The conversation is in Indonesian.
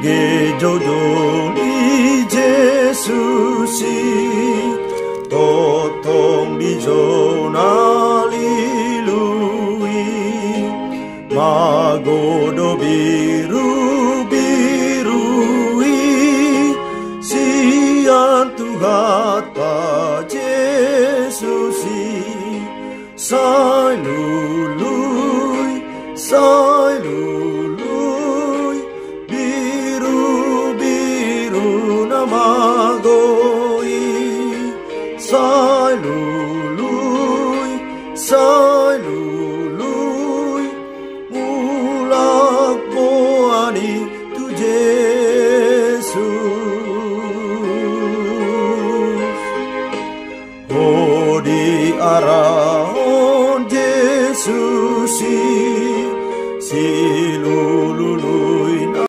내게 조종이 제수시 도통 비존알리루이 마고도 비루비루이 sian Tuhan pa Jesusi sai lului biru biru namagoi sai lului